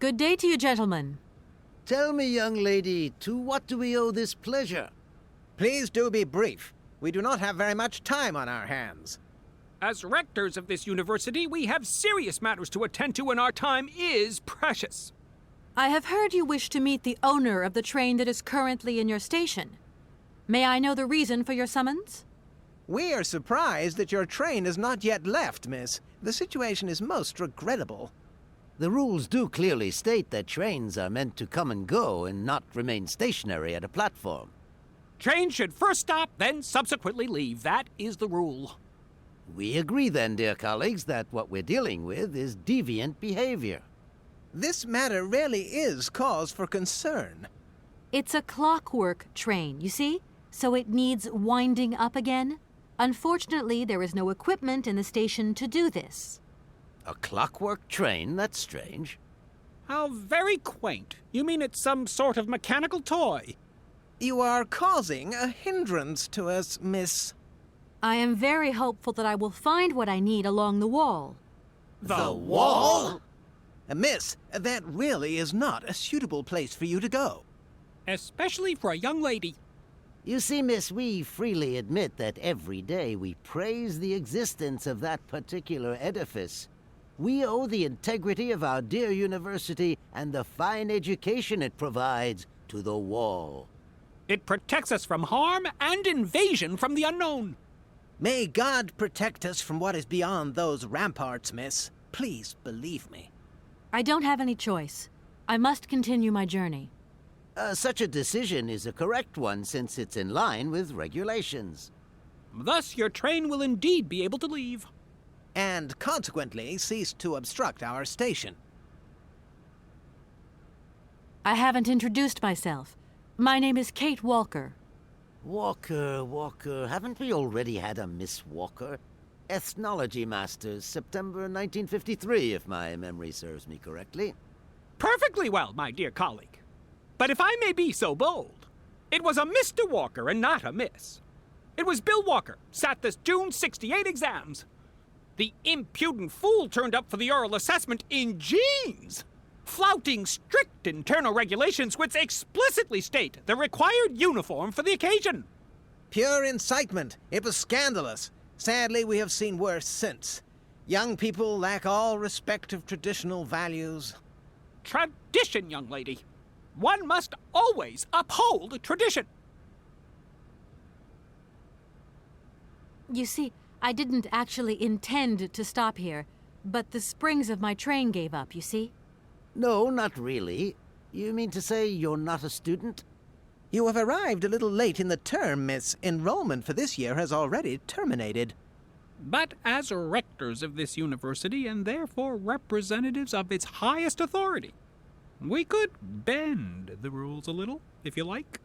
Good day to you, gentlemen. Tell me, young lady, to what do we owe this pleasure? Please do be brief. We do not have very much time on our hands. As rectors of this university, we have serious matters to attend to, and our time is precious. I have heard you wish to meet the owner of the train that is currently in your station. May I know the reason for your summons? We are surprised that your train has not yet left, miss. The situation is most regrettable. The rules do clearly state that trains are meant to come and go and not remain stationary at a platform. Trains should first stop, then subsequently leave. That is the rule. We agree then, dear colleagues, that what we're dealing with is deviant behavior. This matter really is cause for concern. It's a clockwork train, you see? So it needs winding up again. Unfortunately, there is no equipment in the station to do this. A clockwork train? That's strange. How very quaint. You mean it's some sort of mechanical toy? You are causing a hindrance to us, miss. I am very hopeful that I will find what I need along the wall. The wall? Miss, that really is not a suitable place for you to go. Especially for a young lady. You see, miss, we freely admit that every day we praise the existence of that particular edifice. We owe the integrity of our dear university and the fine education it provides to the wall. It protects us from harm and invasion from the unknown. May God protect us from what is beyond those ramparts, miss. Please believe me. I don't have any choice. I must continue my journey. Such a decision is a correct one since it's in line with regulations. Thus, your train will indeed be able to leave. And consequently cease to obstruct our station. I haven't introduced myself. My name is Kate Walker. Walker, haven't we already had a Miss Walker? Ethnology Masters, September 1953, if my memory serves me correctly. Perfectly well, my dear colleague. But if I may be so bold, it was a Mr. Walker and not a Miss. It was Bill Walker, sat this June '68 exams. The impudent fool turned up for the oral assessment in jeans, flouting strict internal regulations which explicitly state the required uniform for the occasion. Pure incitement. It was scandalous. Sadly, we have seen worse since. Young people lack all respect of traditional values. Tradition, young lady. One must always uphold tradition. You see, I didn't actually intend to stop here, but the springs of my train gave up, you see? No, not really. You mean to say you're not a student? You have arrived a little late in the term, miss. Enrollment for this year has already terminated. But as rectors of this university and therefore representatives of its highest authority, we could bend the rules a little, if you like.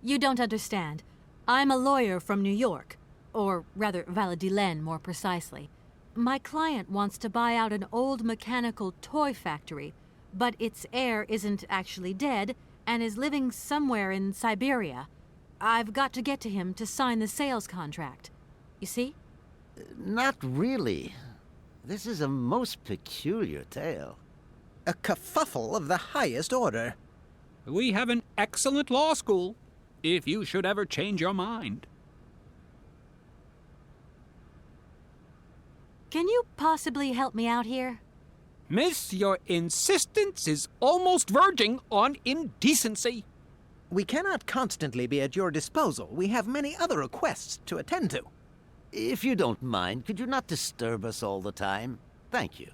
You don't understand. I'm a lawyer from New York, or rather Valladolid more precisely. My client wants to buy out an old mechanical toy factory, but its heir isn't actually dead and is living somewhere in Syberia. I've got to get to him to sign the sales contract. You see? Not really. This is a most peculiar tale. A kerfuffle of the highest order. We have an excellent law school, if you should ever change your mind. Can you possibly help me out here? Miss, your insistence is almost verging on indecency. We cannot constantly be at your disposal. We have many other requests to attend to. If you don't mind, could you not disturb us all the time? Thank you.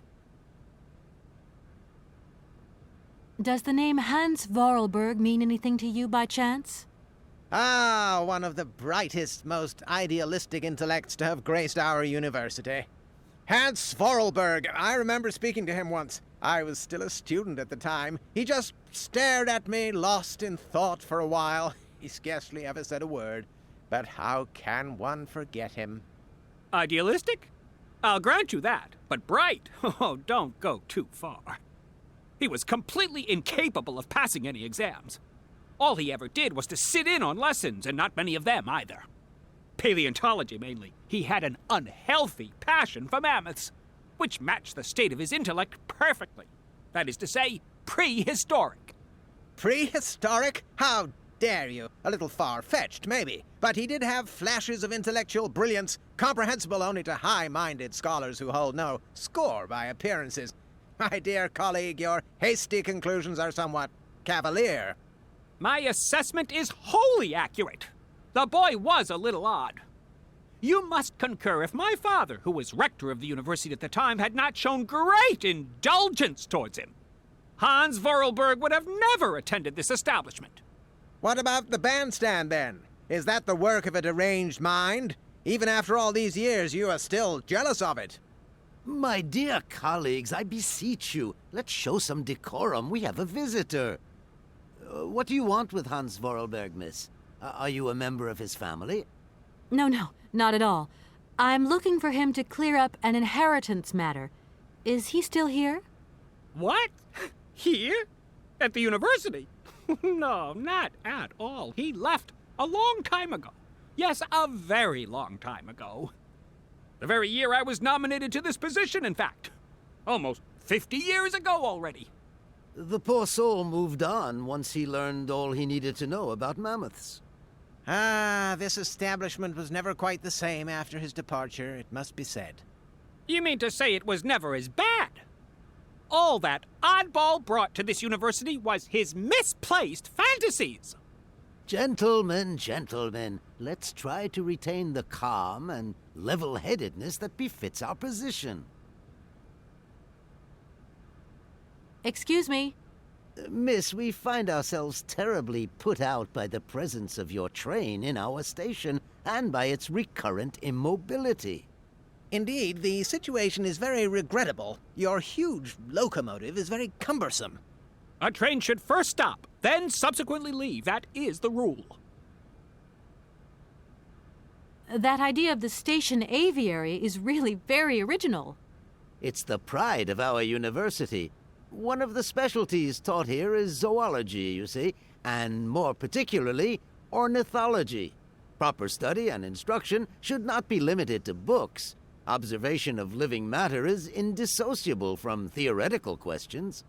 Does the name Hans Vorarlberg mean anything to you by chance? Ah, one of the brightest, most idealistic intellects to have graced our university. Hans Vorarlberg. I remember speaking to him once. I was still a student at the time. He just stared at me, lost in thought for a while. He scarcely ever said a word. But how can one forget him? Idealistic? I'll grant you that. But bright? Oh, don't go too far. He was completely incapable of passing any exams. All he ever did was to sit in on lessons, and not many of them either. Paleontology, mainly. He had an unhealthy passion for mammoths, which matched the state of his intellect perfectly. That is to say, prehistoric. Prehistoric? How dare you? A little far-fetched, maybe. But he did have flashes of intellectual brilliance, comprehensible only to high-minded scholars who hold no score by appearances. My dear colleague, your hasty conclusions are somewhat cavalier. My assessment is wholly accurate. The boy was a little odd. You must concur if my father, who was rector of the university at the time, had not shown great indulgence towards him. Hans Vorarlberg would have never attended this establishment. What about the bandstand, then? Is that the work of a deranged mind? Even after all these years, you are still jealous of it. My dear colleagues, I beseech you, let's show some decorum. We have a visitor. What do you want with Hans Vorarlberg, miss? Are you a member of his family? No, not at all. I'm looking for him to clear up an inheritance matter. Is he still here? What? Here? At the university? No, not at all. He left a long time ago. Yes, a very long time ago. The very year I was nominated to this position, in fact. Almost 50 years ago already. The poor soul moved on once he learned all he needed to know about mammoths. Ah, this establishment was never quite the same after his departure, it must be said. You mean to say it was never as bad? All that oddball brought to this university was his misplaced fantasies. Gentlemen, let's try to retain the calm and level-headedness that befits our position. Excuse me. Miss, we find ourselves terribly put out by the presence of your train in our station and by its recurrent immobility. Indeed, the situation is very regrettable. Your huge locomotive is very cumbersome. A train should first stop, then subsequently leave. That is the rule. That idea of the station aviary is really very original. It's the pride of our university. One of the specialties taught here is zoology, you see, and more particularly, ornithology. Proper study and instruction should not be limited to books. Observation of living matter is indissociable from theoretical questions.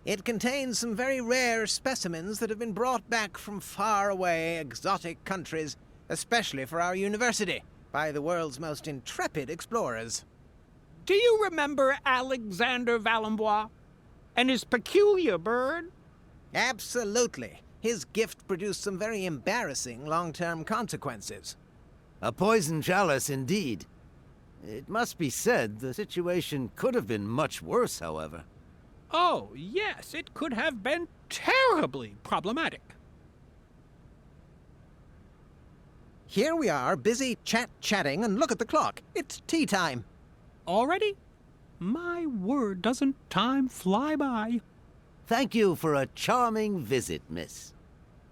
It contains some very rare specimens that have been brought back from far-away, exotic countries, especially for our university, by the world's most intrepid explorers. Do you remember Alexander Valenbois and his peculiar bird? Absolutely. His gift produced some very embarrassing long-term consequences. A poison chalice, indeed. It must be said the situation could have been much worse, however. Oh, yes, it could have been terribly problematic. Here we are, busy chatting, and look at the clock. It's tea time. Already? My word, doesn't time fly by? Thank you for a charming visit, miss.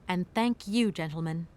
And thank you, gentlemen.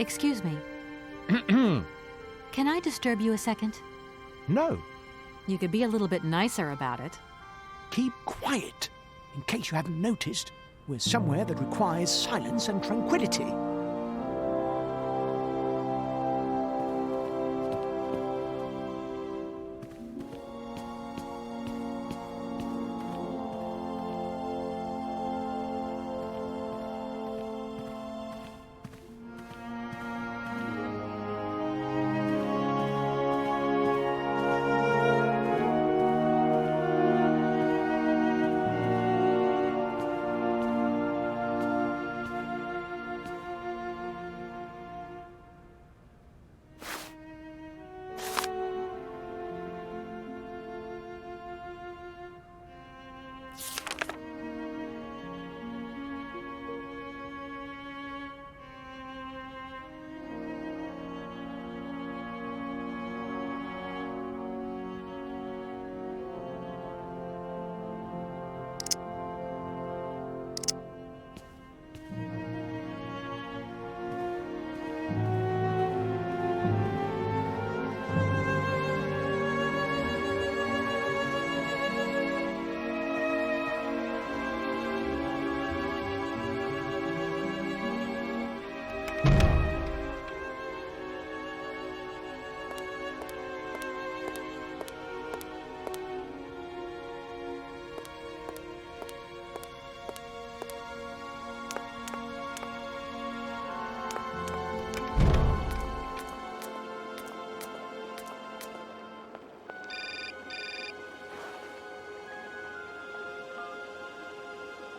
Excuse me. Can I disturb you a second? No. You could be a little bit nicer about it. Keep quiet. In case you haven't noticed, we're somewhere that requires silence and tranquility.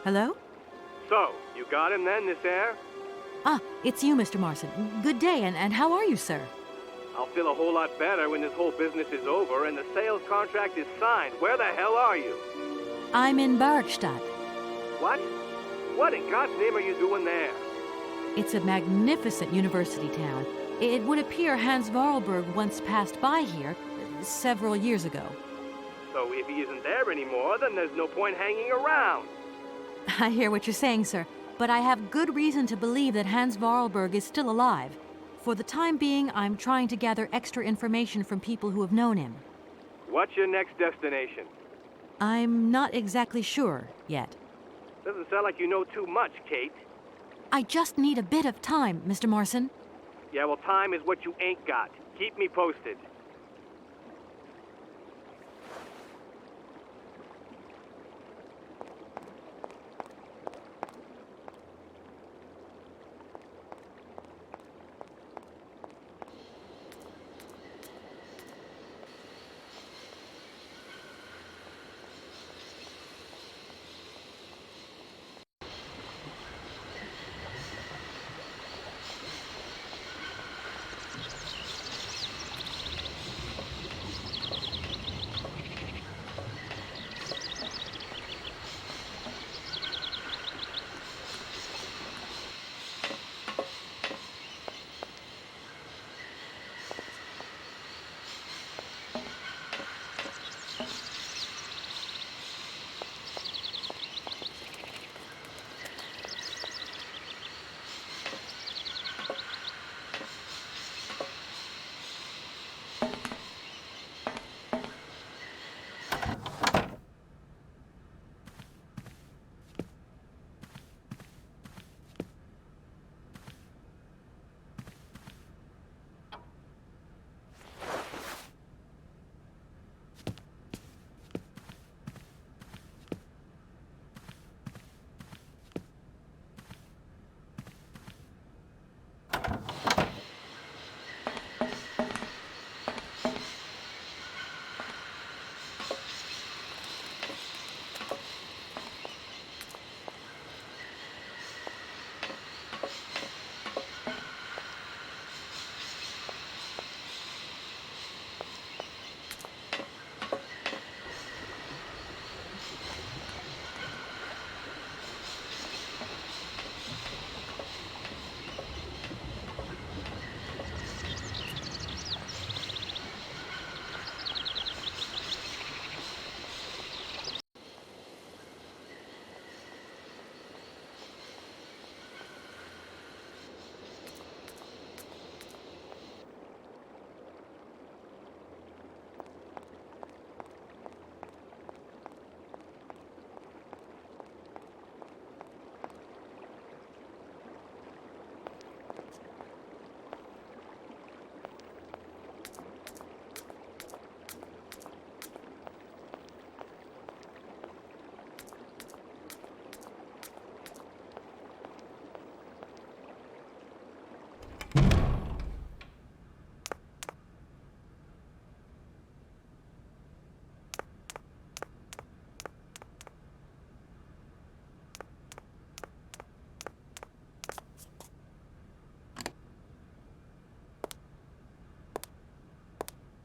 Hello? So, you got him then, this heir? Ah, it's you, Mr. Marson. Good day, and how are you, sir? I'll feel a whole lot better when this whole business is over and the sales contract is signed. Where the hell are you? I'm in Barkstadt. What? What in God's name are you doing there? It's a magnificent university town. It would appear Hans Vorarlberg once passed by here several years ago. So if he isn't there anymore, then there's no point hanging around. I hear what you're saying, sir, but I have good reason to believe that Hans Vorarlberg is still alive. For the time being, I'm trying to gather extra information from people who have known him. What's your next destination? I'm not exactly sure yet. Doesn't sound like you know too much, Kate. I just need a bit of time, Mr. Marson. Yeah, well, time is what you ain't got. Keep me posted.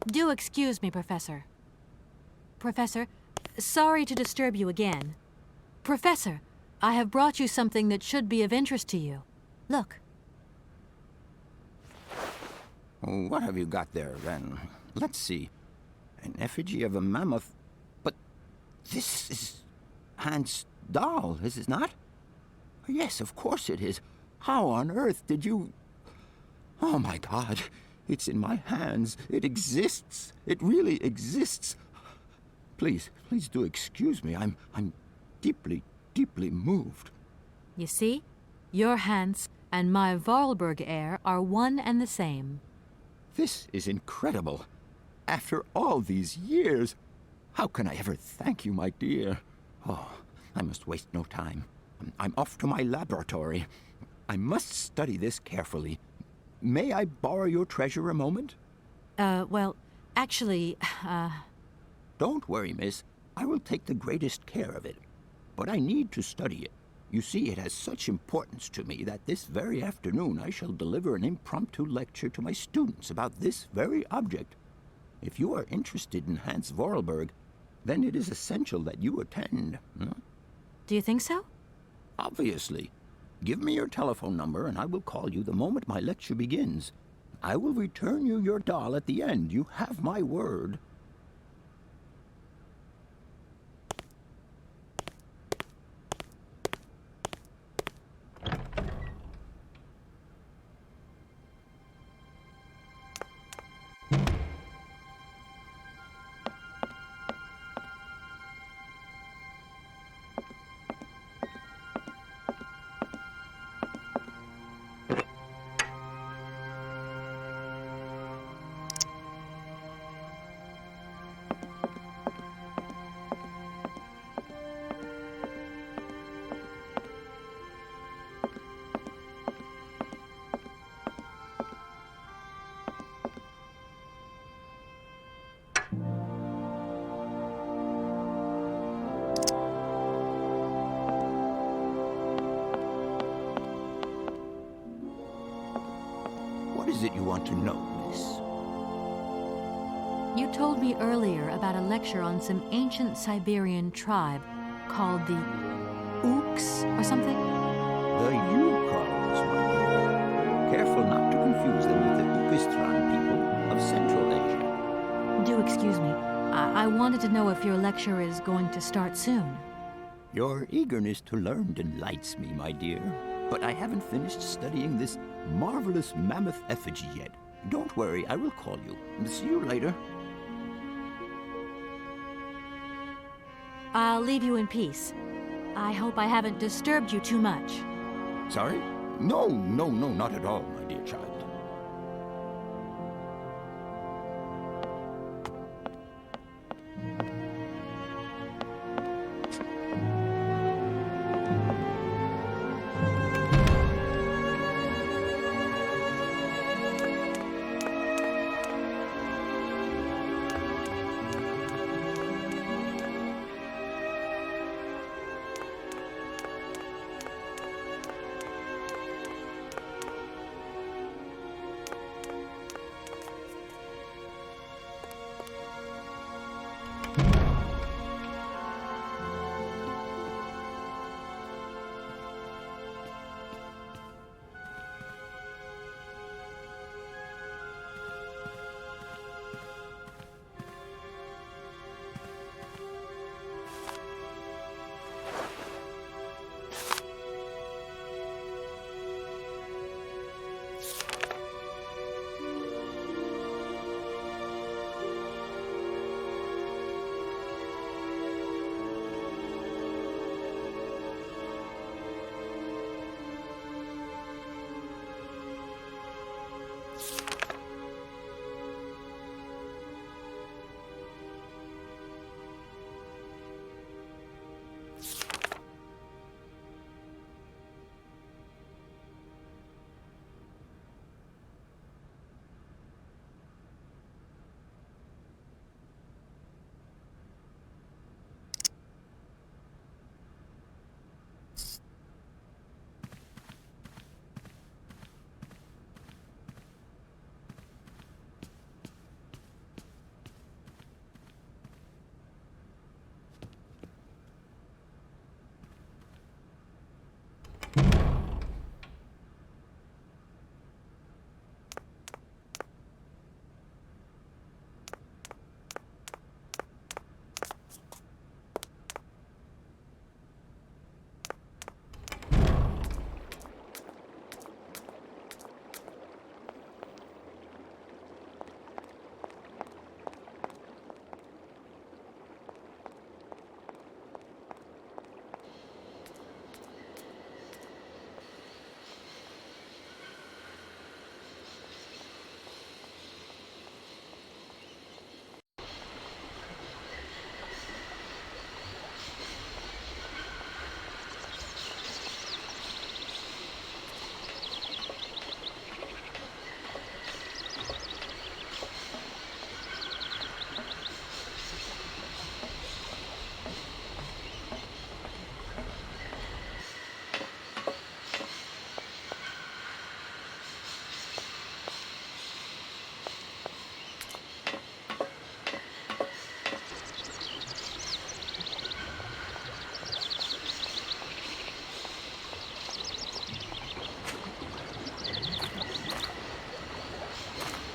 Do excuse me, Professor. Professor, sorry to disturb you again. Professor, I have brought you something that should be of interest to you. Look. What have you got there, then? Let's see. An effigy of a mammoth. But this is Hans' doll, is it not? Yes, of course it is. How on earth did you... Oh, my God. It's in my hands. It exists. It really exists. Please do excuse me. I'm deeply, deeply moved. You see? Your Hans and my Vorarlberg heir are one and the same. This is incredible. After all these years, how can I ever thank you, my dear? Oh, I must waste no time. I'm off to my laboratory. I must study this carefully. May I borrow your treasure a moment? Well, actually, Don't worry, miss. I will take the greatest care of it. but I need to study it. You see, it has such importance to me that this very afternoon I shall deliver an impromptu lecture to my students about this very object. If you are interested in Hans Vorarlberg, then it is essential that you attend. Do you think so? Obviously. Give me your telephone number and I will call you the moment my lecture begins. I will return you your doll at the end. You have my word. What is it you want to know, miss? You told me earlier about a lecture on some ancient Siberian tribe called the Ooks or something? The Yukons, my dear. Careful not to confuse them with the Ukistran people of Central Asia. Do excuse me. I wanted to know if your lecture is going to start soon. Your eagerness to learn delights me, my dear. But I haven't finished studying this marvelous mammoth effigy yet. Don't worry, I will call you. See you later. I'll leave you in peace. I hope I haven't disturbed you too much. Sorry? No, not at all, my dear child.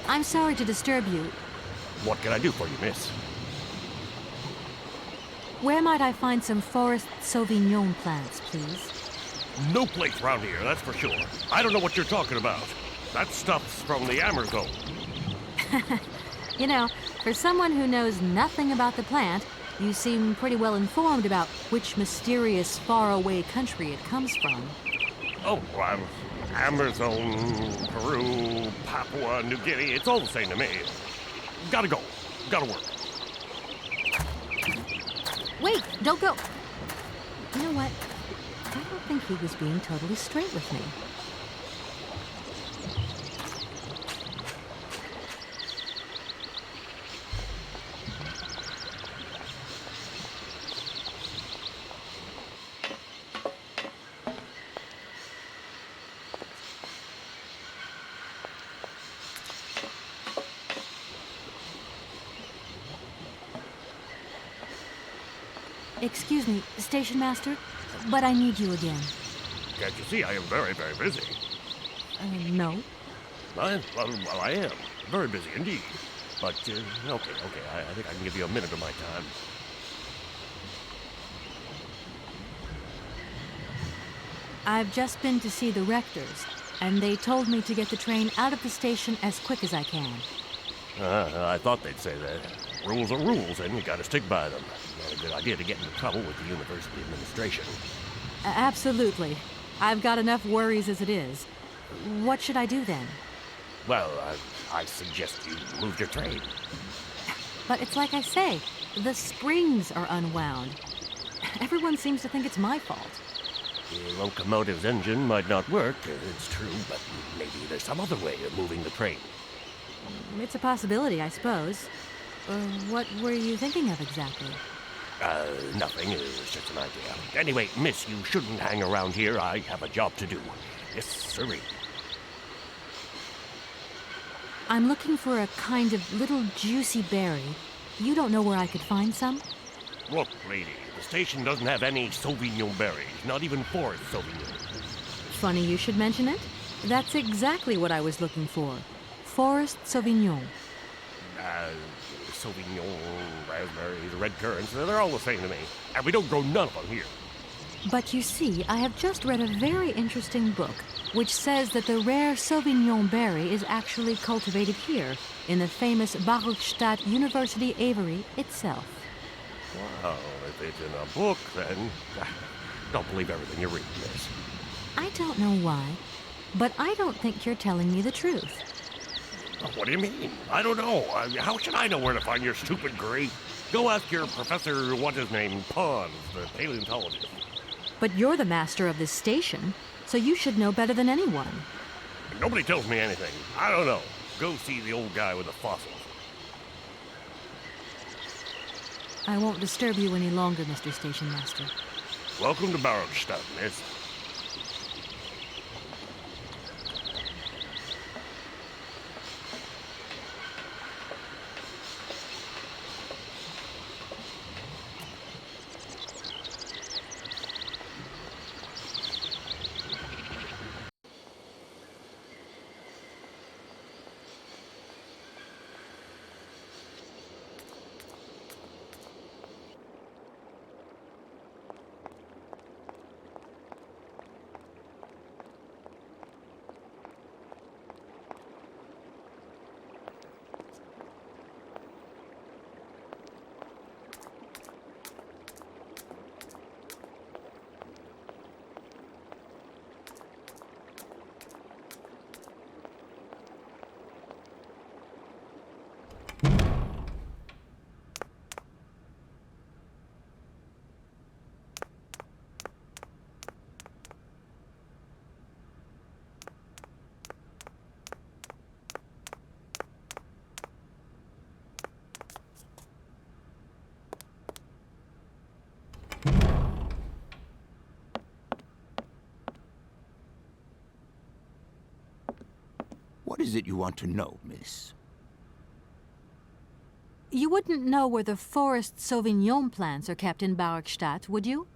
I'm sorry to disturb you. What can I do for you, miss? Where might I find some Forest Sauvignon plants, please? No place round here, that's for sure. I don't know what you're talking about. That stuff's from the Amazon. You know, for someone who knows nothing about the plant, you seem pretty well informed about which mysterious faraway country it comes from. Oh, well, Amazon, Peru, Papua New Guinea, it's all the same to me. Gotta go. Gotta work. Wait, don't go. You know what? I don't think he was being totally straight with me. Excuse me, Station Master, but I need you again. Can't you see I am very, very busy? No. Well, I am. Very busy indeed. But, okay, I think I can give you a minute of my time. I've just been to see the rectors, and they told me to get the train out of the station as quick as I can. I thought they'd say that. Rules are rules, and you gotta stick by them. Not a good idea to get into trouble with the university administration. Absolutely. I've got enough worries as it is. What should I do then? Well, I suggest you move your train. But it's like I say, the springs are unwound. Everyone seems to think it's my fault. The locomotive's engine might not work, it's true, but maybe there's some other way of moving the train. It's a possibility, I suppose. What were you thinking of exactly? Nothing. It's just an idea. Anyway, miss, you shouldn't hang around here. I have a job to do. Yes, sirree. I'm looking for a kind of little juicy berry. You don't know where I could find some? Look, lady, the station doesn't have any Sauvignon berries, not even Forest Sauvignon. Funny you should mention it. That's exactly what I was looking for. Forest Sauvignon. Sauvignon, raspberries, red currants, they're all the same to me. And we don't grow none of them here. But you see, I have just read a very interesting book which says that the rare Sauvignon berry is actually cultivated here in the famous Barokstadt University aviary itself. Wow, if it's in a book, then don't believe everything you read, miss. I don't know why, but I don't think you're telling me the truth. What do you mean? I don't know. How should I know where to find your stupid grate? Go ask your professor, what's his name, Pons, the paleontologist. But you're the master of this station, so you should know better than anyone. Nobody tells me anything. I don't know. Go see the old guy with the fossils. I won't disturb you any longer, Mr. Station Master. Welcome to Barokstadt, miss. What is it you want to know, miss? You wouldn't know where the Forest Sauvignon plants are kept in Barokstadt, would you?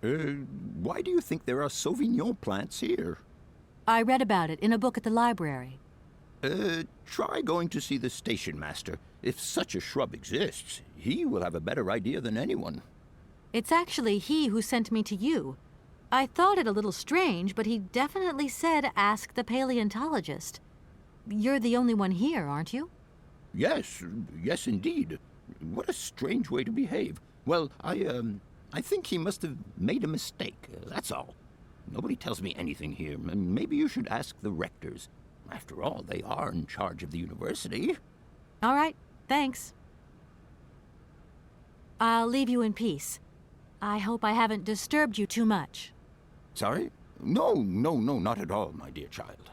Why do you think there are Sauvignon plants here? I read about it in a book at the library. Try going to see the station master. If such a shrub exists, he will have a better idea than anyone. It's actually he who sent me to you. I thought it a little strange, but he definitely said ask the paleontologist. You're the only one here, aren't you? Yes, yes indeed. What a strange way to behave. Well, I think he must have made a mistake, that's all. Nobody tells me anything here. Maybe you should ask the rectors. After all, they are in charge of the university. All right, thanks. I'll leave you in peace. I hope I haven't disturbed you too much. Sorry? No, not at all, my dear child.